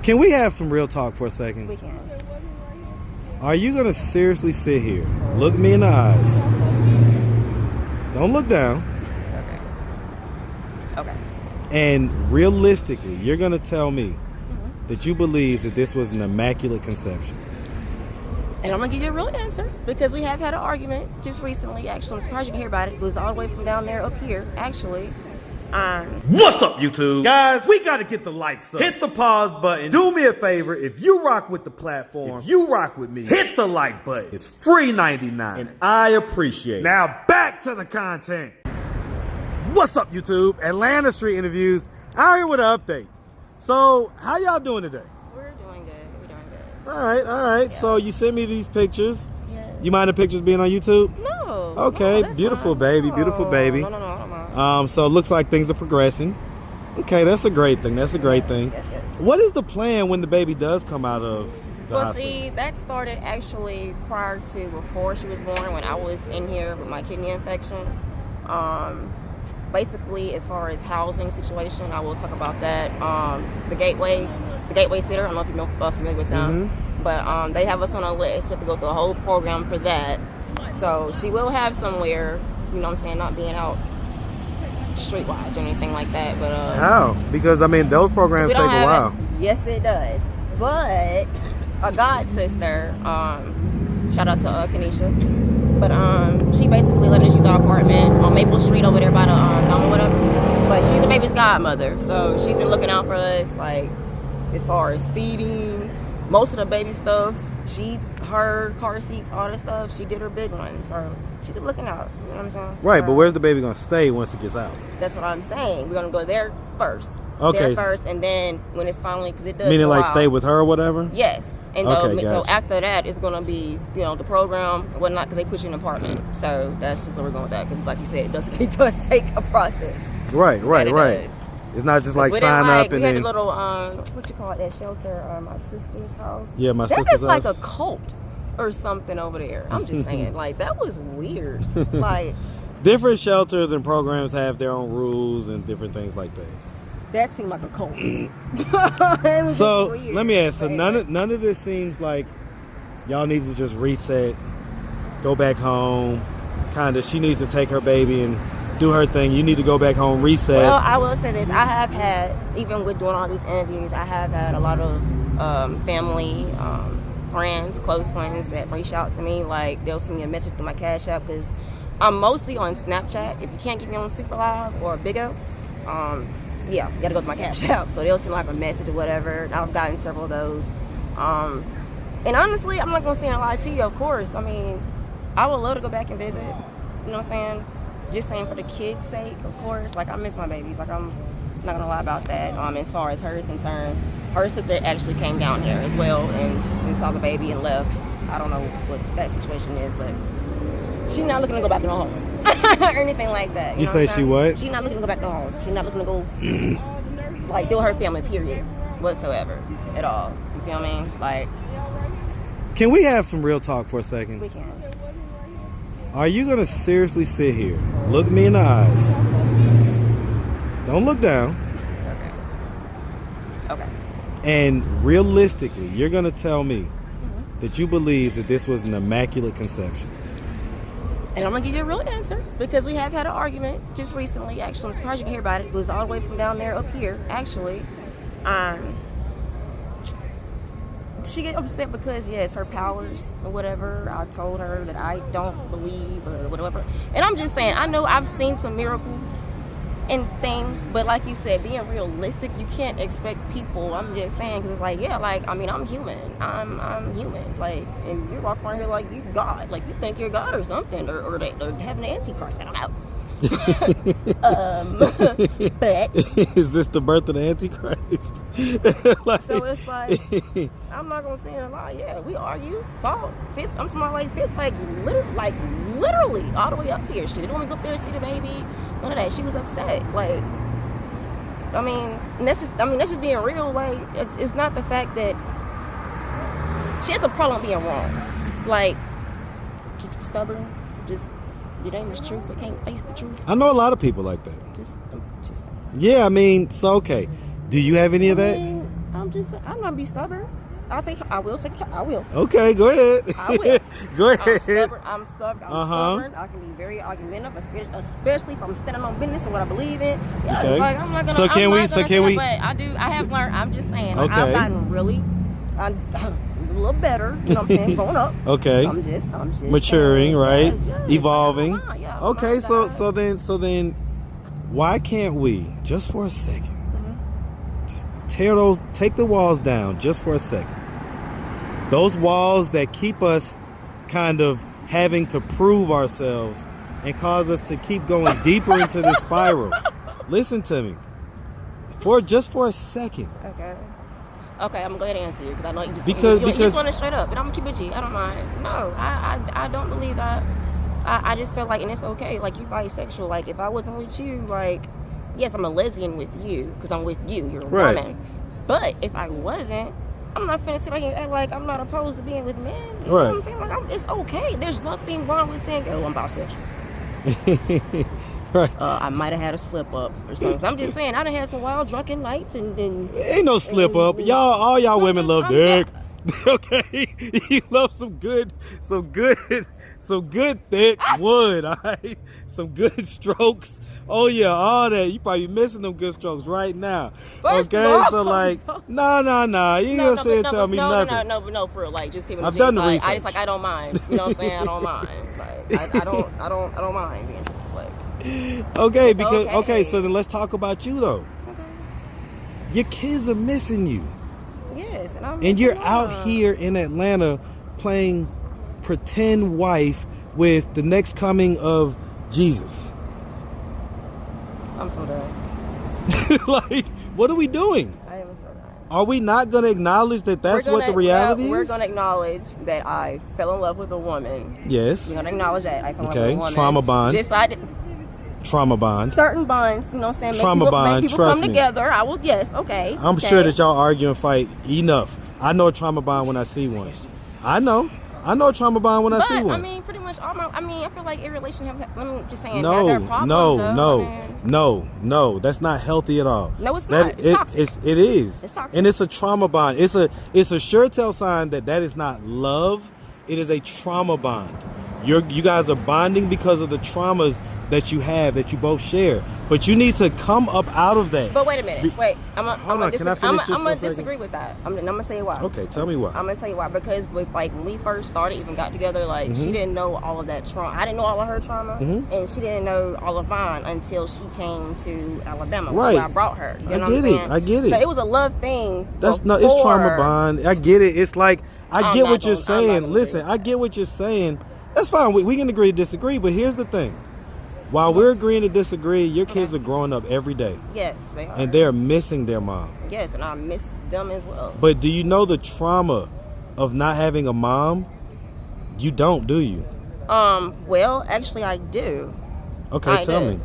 Can we have some real talk for a second? We can. Are you going to seriously sit here, look me in the eyes, don't look down, Okay. and realistically, you're going to tell me that you believe that this was an immaculate conception? And I'm going to give you a real answer because we have had an argument just recently. Actually, I'm surprised you can hear about it. It was all the way from down there up here, actually. What's up, YouTube? Guys, we got to get the likes up. Hit the pause button. Do me a favor. If you rock with the platform, if you rock with me, hit the like button. It's free 99, and I appreciate it. Now, back to the content. What's up, YouTube? Atlanta Street Interviews out here with an update. So, how y'all doing today? We're doing good. We're doing good. All right. Yeah. So, you sent me these pictures. Yeah. You mind the pictures being on YouTube? No. Okay, no, that's beautiful fine. baby, No. beautiful baby. No, I don't mind. So it looks like things are progressing. Okay, that's a great thing. That's a great thing. Yes. What is the plan when the baby does come out of the Well, hospital? see, that started actually prior to before she was born when I was in here with my kidney infection. Basically, as far as housing situation, I will talk about that. The Gateway Sitter, I don't know if you're familiar with them, but they have us on a list. We have to go through a whole program for that. So she will have somewhere, you know what I'm saying, not being out streetwise or anything like that. But How? Because I mean, those programs we take don't a have while. it. Yes, it does. But a god sister, shout out to Kanisha. But she basically let us use our apartment on Maple Street over there by the Dome or whatever. But she's the baby's godmother, so she's been looking out for us, like as far as feeding, most of the baby stuff. Her car seats, all that stuff. She did her big one, so she's looking out. You know what I'm saying? Right, but where's the baby gonna stay once it gets out? That's what I'm saying. We're gonna go there first. Okay. There first, and then when it's finally, because it does. Meaning go like out, stay with her or whatever? Yes. And Okay, so gotcha. after that, it's going to be, the program and whatnot, because they put you in an apartment. So that's just where we're going with that, because like you said, it does take a process. Right. And it does. It's not just like We didn't sign up and we had then. a little, what you call it, that shelter, my sister's house. Yeah, my that sister's is like house. a cult or something over there. I'm just saying, like, that was weird. Like, Different shelters and programs have their own rules and different things like that. that seemed like a cult. It was So just weird. let me ask. So But none anyway. of this seems like y'all need to just reset, go back home. Kind of, she needs to take her baby and do her thing. You need to go back home, reset. Well, I will say this. I have had, even with doing all these interviews, I have had a lot of family, friends, close friends that reach out to me. Like, they'll send me a message through my Cash App, because I'm mostly on Snapchat. If you can't get me on Super Live or Big O, you gotta go to my Cash App. So they'll send like a message or whatever. I've gotten several of those. And honestly, I'm not gonna say a lie to you, of course. I mean, I would love to go back and visit. You know what I'm saying? Just saying for the kids' sake, of course. Like, I miss my babies. Like, I'm not gonna lie about that. As far as her is concerned, her sister actually came down here as well and saw the baby and left. I don't know what that situation is, but she's not looking to go back to the home or anything like that. You know say what I'm she saying? what? She's not looking to go back to the home. She's not looking to go like do her family, period, whatsoever, at all. You feel me? Like, Can we have some real talk for a second? we can. Are you gonna seriously sit here, look me in the eyes, don't look down, Okay. and realistically, you're gonna tell me that you believe that this was an immaculate conception? And I'm gonna give you a real answer because we have had an argument just recently. Actually, I'm surprised you can hear about it. It was all the way from down there up here, actually. She get upset because, yes, her powers or whatever. I told her that I don't believe or whatever. And I'm just saying, I know I've seen some miracles and things, but like you said, being realistic, you can't expect people. I'm just saying, because it's like, yeah, like, I mean, I'm human. I'm human. Like, and you're walking around here like you God. Like, you think you're God or something, or they're having an Antichrist. I don't know. But Is this the birth of the Antichrist? Like, so it's like, I'm not gonna say a lie. Yeah, we argue, fought, fist. I'm talking like fist, like literally all the way up here. She didn't want to go up there and see the baby. None of that. She was upset. Like, I mean, that's just being real. Like, it's not the fact that she has a problem being wrong. Like, stubborn, just. Your name is truth, but can't face the truth. I know a lot of people like that. Just. Yeah, I mean, so okay. Do you have any of that? I'm not be stubborn. I will. Okay, go ahead. I will. Go ahead. I'm stubborn. I can be very argumentative, especially if I'm standing on business and what I believe in. Yeah, Okay. like, I'm not gonna. So can we? But I have learned. I'm just saying. Like, Okay. I've gotten really, I'm a little better. You know what I'm saying? Growing up. Okay. I'm just maturing, right? Yes, Evolving. Yeah, okay, so then, why can't we just for a second? Just take the walls down just for a second. Those walls that keep us kind of having to prove ourselves and cause us to keep going deeper into this spiral. Listen to me. Just for a second. Okay, I'm gonna go ahead and answer you because I know you just because you just want it straight up, and I'm gonna keep it G. I don't mind. No, I don't believe that. I just feel like, and it's okay. Like, you're bisexual. Like, if I wasn't with you, like, yes, I'm a lesbian with you because I'm with you. You're a woman. But if I wasn't, I'm not finna sit here and act like I'm not opposed to being with men. You know what I'm saying? Like, it's okay. There's nothing wrong with saying, oh, I'm bisexual. Right. I might have had a slip up or something. I'm just saying, I done had some wild drunken nights and ain't no slip up. All y'all women love dick. Okay, you love some good thick wood. All right, some good strokes. Oh yeah, all that. You probably missing them good strokes right now. First okay, of all, so like, nah. You ain't gonna sit and tell me nothing. No, for real. Like, just give me. I've done the research. I just I don't mind. You know what I'm saying? I don't mind. Like, I don't mind being like. Okay, because so then let's talk about you though. Okay. Your kids are missing you. Yes, and you're out here in Atlanta playing pretend wife with the next coming of Jesus. I'm so done. Like, what are we doing? I am so done. Are we not going to acknowledge that that's what the reality is? We're going to acknowledge that I fell in love with a woman. Yes. We're going to acknowledge that I fell in love with a woman. Trauma bond. Trauma bond. Certain bonds, you know what I'm saying? Trauma bond, make people trust come me. together. I will, yes, okay. I'm sure that y'all argue and fight enough. I know a trauma bond when I see one. I know a trauma bond when I see one. I mean, pretty much all I feel like every relationship, I'm just saying, no, have their problems, no. That's not healthy at all. No, it's not. It's toxic. It is. It's toxic. And it's a trauma bond. It's a sure tell sign that is not love. It is a trauma bond. You guys are bonding because of the traumas that you have, that you both share. But you need to come up out of that. But wait a minute. I'm gonna disagree with that. I'm gonna tell you why. Okay, tell me why. I'm gonna tell you why. Because when we first started, even got together, like, she didn't know all of that trauma. I didn't know all of her trauma, and she didn't know all of mine until she came to Alabama, which is where I brought her. You know what I'm saying? I get it. So it was a love thing. It's trauma bond. I get it. It's like, I get what you're saying. Listen, I get what you're saying. That's fine. We can agree to disagree, but here's the thing. While we're agreeing to disagree, your kids are growing up every day. Yes, they are. And they're missing their mom. Yes, and I miss them as well. But do you know the trauma of not having a mom? You don't, do you? Well, actually, I do. Okay, tell me.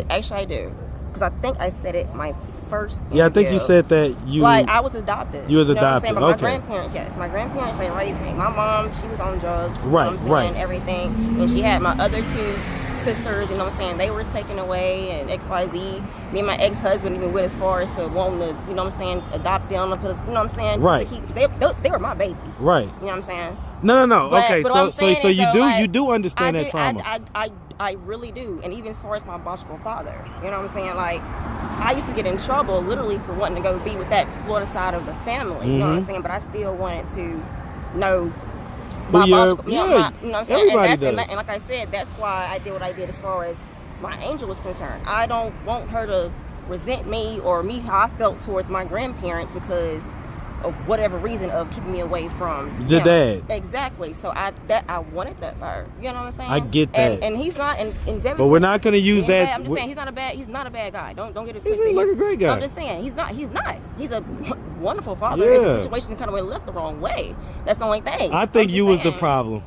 Actually, I do. Because I think I said it my first interview. Yeah, I think you said that you... Like, I was adopted. You was adopted, but my grandparents, yes. My grandparents, they raised me. My mom, she was on drugs. Right. And everything. And she had my other two sisters, you know what I'm saying, they were taken away, and XYZ. Me and my ex-husband even went as far as to wanting to, you know what I'm saying, adopt them and put us, you know what I'm saying? Right. They were my babies. Right. You know what I'm saying? No. But, okay, but so you do understand that trauma. I really do. And even as far as my biological father, you know what I'm saying? Like, I used to get in trouble literally for wanting to go be with that blood side of the family, you know what I'm saying? But I still wanted to know my biological, you know what I'm saying? And like I said, that's why I did what I did as far as my angel was concerned. I don't want her to resent me or me how I felt towards my grandparents because of whatever reason of keeping me away from the dad. Exactly. So I wanted that for her. You know what I'm saying? I get that. And he's not. And but we're not going to use that. I'm just saying he's not a bad guy. Don't get it twisted. He seems like a great guy. I'm just saying he's not. He's a wonderful father. Yeah. His situation kind of went left the wrong way. That's the only thing. I think you was the problem.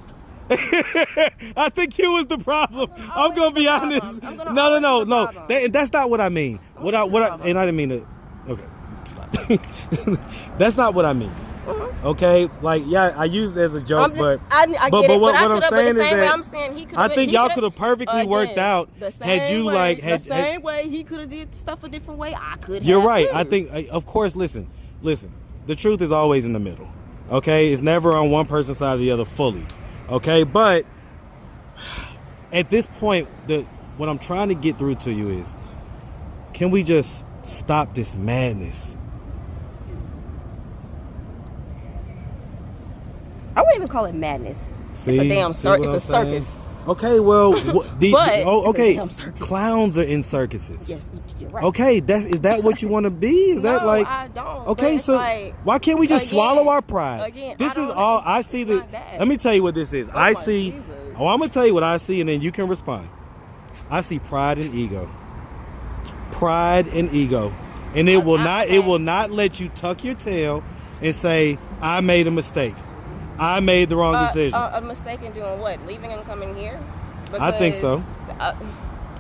I think you was the problem. I'm gonna be honest. No. That's not what I mean. And I didn't mean to. Okay, stop. That's not what I mean. Okay, like, yeah, I use it as a joke, but what I'm saying is that I think y'all could have perfectly worked out had you like had the same way he could have did stuff a different way. I could. You're right. I think, of course. Listen. the truth is always in the middle. Okay, it's never on one person's side or the other fully. Okay, but at this point, what I'm trying to get through to you is, can we just stop this madness? I wouldn't even call it madness. See, it's a damn circus. It's a circus. Okay, well, okay, circus. Clowns are in circuses. Yes, you're right. Okay, is that what you want to be? Is no, that like? I don't. Okay, so like, why can't we just swallow our pride? Again, this is all I see. Let me tell you what this is. I see. Jesus. Oh, I'm gonna tell you what I see, and then you can respond. I see pride and ego. Pride and ego, and it will not let you tuck your tail and say, "I made a mistake. I made the wrong decision." A mistake in doing what? Leaving and coming here? I think so.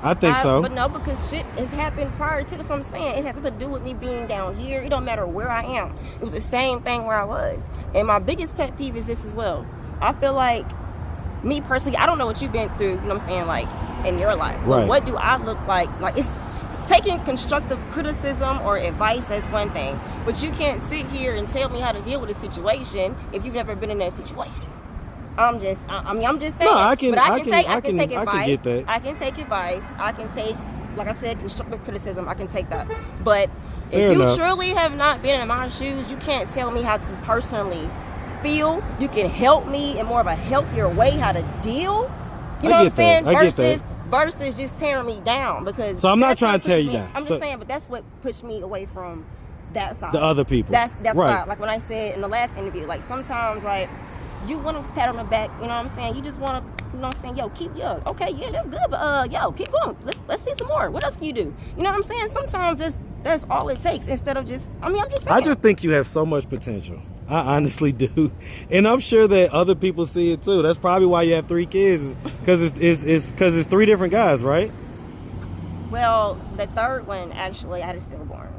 I think so. But no, because shit has happened prior to this. What I'm saying, it has nothing to do with me being down here. It don't matter where I am. It was the same thing where I was. And my biggest pet peeve is this as well. I feel like, me personally, I don't know what you've been through, you know what I'm saying, like, in your life. Right. But what do I look like? Like, it's taking constructive criticism or advice, that's one thing. But you can't sit here and tell me how to deal with a situation if you've never been in that situation. I'm just saying. No, I can take advice. I can get that. I can take advice. I can take, like I said, constructive criticism. I can take that. But Fair if you enough. truly have not been in my shoes, you can't tell me how to personally feel. You can help me in more of a healthier way how to deal. You know what I'm saying? Versus just tearing me down. Because so I'm not trying to tear you down. I'm just saying, but that's what pushed me away from that side. The other people. That's right. why, like when I said in the last interview, like sometimes like you want to pat on the back, you know what I'm saying? You just want to, you know what I'm saying? Yo, keep okay, yeah, that's good, but yo, keep going. Let's see some more. What else can you do? You know what I'm saying? Sometimes that's all it takes instead of just. I'm just saying. I just think you have so much potential. I honestly do, and I'm sure that other people see it too. That's probably why you have 3 kids, because it's 3 different guys, right? Well, the third one actually I had a stillborn.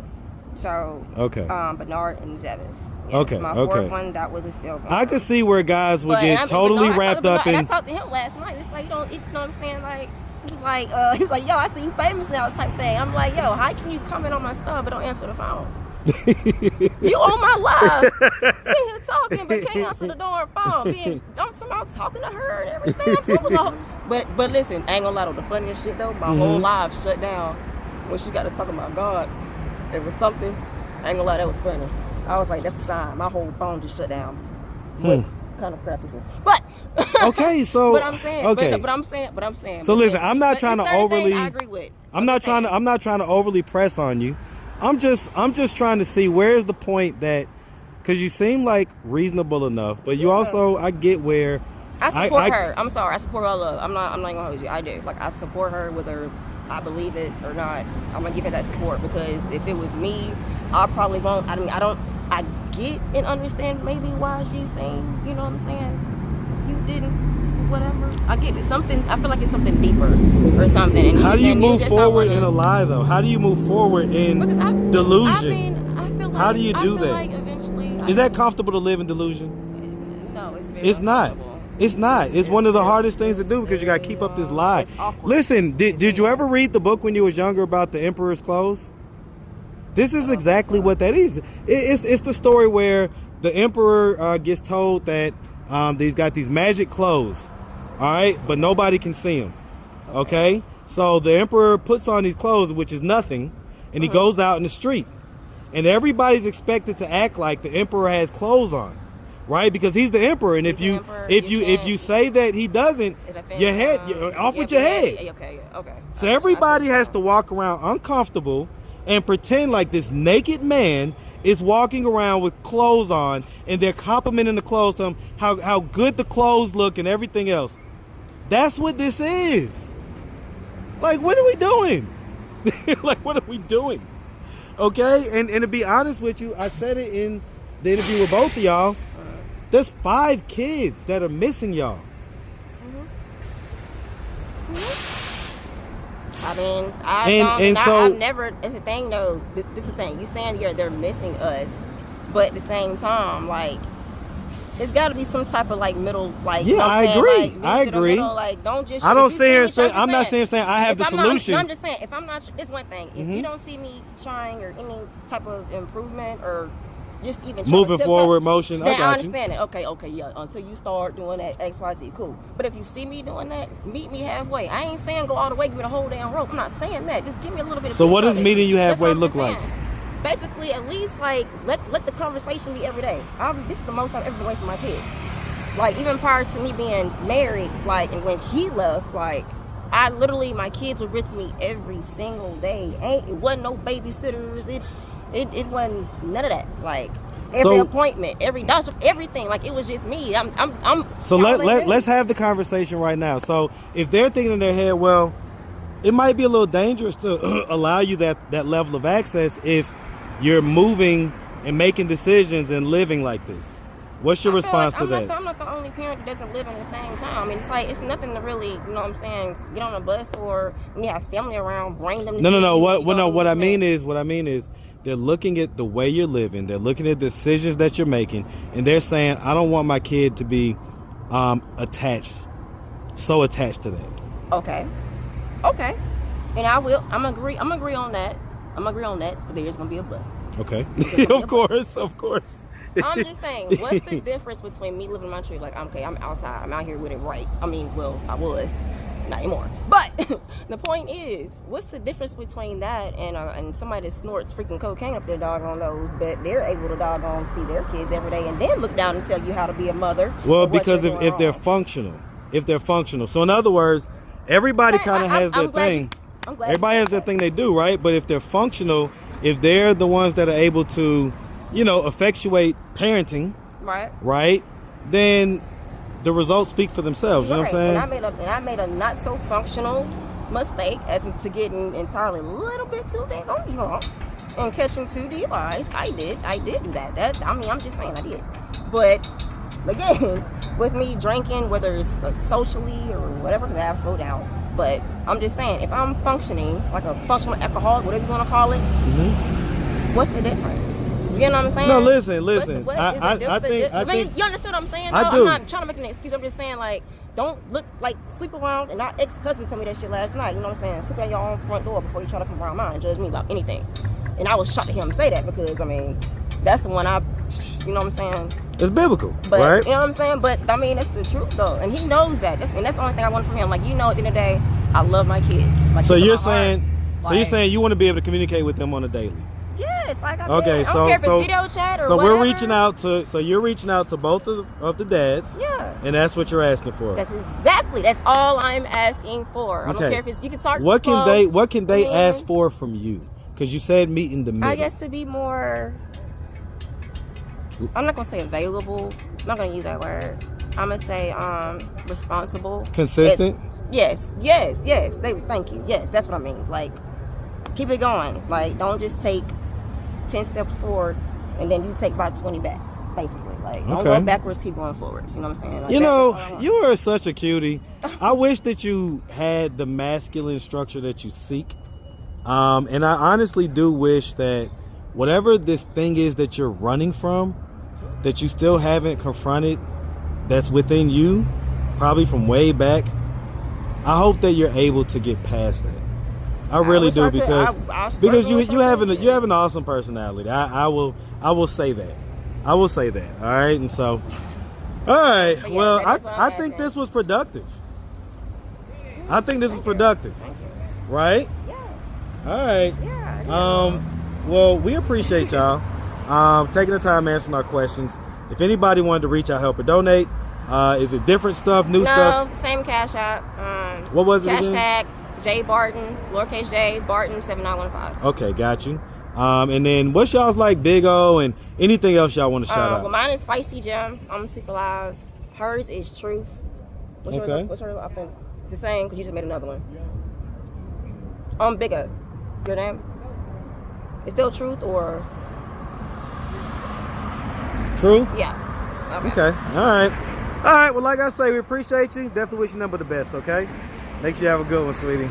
So okay. Bernard and Zevis. Yes, Okay. My fourth one, that was a stillborn. I could see where guys would get totally wrapped up in. And I talked to him last night. It's like you know what I'm saying? Like he was like, yo, I see you famous now type thing. I'm like, yo, how can you comment on my stuff but don't answer the phone? You on my live, sitting here talking, but can't answer the darn phone. I'm talking to her and everything. But listen, I ain't gonna lie though. The funniest shit though, my whole live shut down when she got to talking about God. It was something. I ain't gonna lie, that was funny. I was like, that's a sign. My whole phone just shut down. What kind of crap is this? But okay, so but I'm saying, okay. but I'm saying. So listen, I'm not trying to overly. I agree with. I'm not trying to overly press on you. I'm just trying to see where's the point that, because you seem like reasonable enough, but you also, I get where. I support her. I'm sorry, I support her love. I'm not gonna hold you. I do. Like I support her whether I believe it or not. I'm gonna give her that support because if it was me, I probably won't. I mean, I get and understand maybe why she's saying, you know what I'm saying? You didn't, whatever. I get it. I feel like it's something deeper or something. And how do you move forward in a lie though? How do you move forward in delusion? I feel like how do you do that? Like eventually, is that comfortable to live in delusion? No, it's very. It's not. It's not. It's one of the hardest things to do because you got to keep up this lie. Listen, did you ever read the book when you was younger about the emperor's clothes? This is exactly what that is. It's the story where the emperor gets told that he's got these magic clothes, all right, but nobody can see them. Okay, so the emperor puts on these clothes, which is nothing, and he goes out in the street, and everybody's expected to act like the emperor has clothes on. Right, because he's the emperor, and if you say that he doesn't, your head off with your head. Okay. So everybody has to walk around uncomfortable and pretend like this naked man is walking around with clothes on, and they're complimenting the clothes to him, how good the clothes look and everything else. That's what this is. Like, what are we doing? Like, what are we doing? Okay, and to be honest with you, I said it in the interview with both of y'all. There's 5 kids that are missing y'all. I mean, I've never. It's a thing, though. This is the thing. You saying they're missing us, but at the same time, like, it's got to be some type of like middle, like. Yeah, I agree. Like, I agree. Middle, like, don't just. I don't sit here and say. I'm not saying I have the solution. I'm just saying, if I'm not, it's one thing. If you don't see me trying or any type of improvement or just even moving forward motion. I Now, I got you. understand it. Okay, yeah. Until you start doing that XYZ, cool. But if you see me doing that, meet me halfway. I ain't saying go all the way, give me the whole damn rope. I'm not saying that. Just give me a little bit of. So what does of it. meeting you That's what halfway I'm look just like? saying. Basically, at least like let the conversation be every day. This is the most I've ever been away from my kids. Like even prior to me being married, like and when he left, like I literally my kids were with me every single day. It wasn't no babysitters. It wasn't none of that. Like every appointment, every doctor, everything. Like it was just me. So let's have the conversation right now. So if they're thinking in their head, well, it might be a little dangerous to allow you that level of access if you're moving and making decisions and living like this. What's your response to that? I'm not the only parent that doesn't live in the same town. I mean, it's like, it's nothing to really, you know what I'm saying, get on a bus or when you have family around, bring them to No. What I mean is they're looking at the way you're living. They're looking at decisions that you're making. And they're saying, I don't want my kid to be so attached to that. Okay. And I'm agree on that. But there's going to be a but. Okay. Of course. I'm just saying, what's the difference between me living my truth? Like, okay, I'm outside. I'm out here with it right. I mean, well, I was. Not anymore. But the point is, what's the difference between that and somebody that snorts freaking cocaine up their doggone nose, but they're able to doggone see their kids every day and then look down and tell you how to be a mother? Well, because if they're functional. So in other words, everybody kind of has their thing. Everybody has their thing they do, right? But if they're functional, if they're the ones that are able to, effectuate parenting, right? Then the results speak for themselves. You know what I'm saying? And I made a not so functional mistake as to getting entirely a little bit too dang on drunk and catching 2 DUIs. I did do that. I'm just saying I did. But again, with me drinking, whether it's socially or whatever, because I have slowed down. But I'm just saying, if I'm functioning like a functional alcoholic, whatever you want to call it, what's the difference? You know what I'm saying? No, listen. I think you understand what I'm saying? I do. I'm not trying to make an excuse. I'm just saying, like, don't look like sleep around. And our ex-husband told me that shit last night. You know what I'm saying? Sleep at your own front door before you try to come around mine and judge me about anything. And I was shocked to hear him say that because I mean, that's the one you know what I'm saying? It's biblical, but, right? You know what I'm saying? But I mean, that's the truth though, and he knows that. And that's the only thing I want from him. Like, at the end of the day, I love my kids. Like, so you're saying you want to be able to communicate with them on a daily. Yes, like I okay, I don't care if it's video chat or so whatever. you're reaching out to both of the dads. Yeah. And that's what you're asking for. That's all I'm asking for. I don't care if it's you can talk. What can they ask for from you? Because you said meet in the middle. I guess to be more. I'm not gonna say available. I'm not gonna use that word. I'm gonna say responsible. Consistent. Yes. Thank you. Yes, that's what I mean. Like, keep it going. Like, don't just take 10 steps forward and then you take about 20 back. Basically, like, don't go backwards, keep going forwards. You know what I'm saying? Like, you are such a cutie. I wish that you had the masculine structure that you seek. And I honestly do wish that whatever this thing is that you're running from, that you still haven't confronted, that's within you, probably from way back, I hope that you're able to get past that. I really do, because you have an awesome personality. I will say that. All right, and so, all right. Yeah, well, I think this was productive. Right? Yeah. All right. Yeah. Well, we appreciate y'all taking the time answering our questions. If anybody wanted to reach out, help, or donate, is it different stuff, new stuff? No, same Cash App. What was it again? Hashtag J Barton, lowercase J Barton 7915. Okay, got you. And then what's y'all's like Big O and anything else y'all want to shout out? Well, mine is Feisty Gem. I'm super live. Hers is Truth. What's hers? I think it's the same because you just made another one. Big O. Your name? Is still Truth or? Truth? Yeah. Okay. All right. Well, like I say, we appreciate you. Definitely wish you nothing but the best. Okay. Make sure you have a good one, sweetie.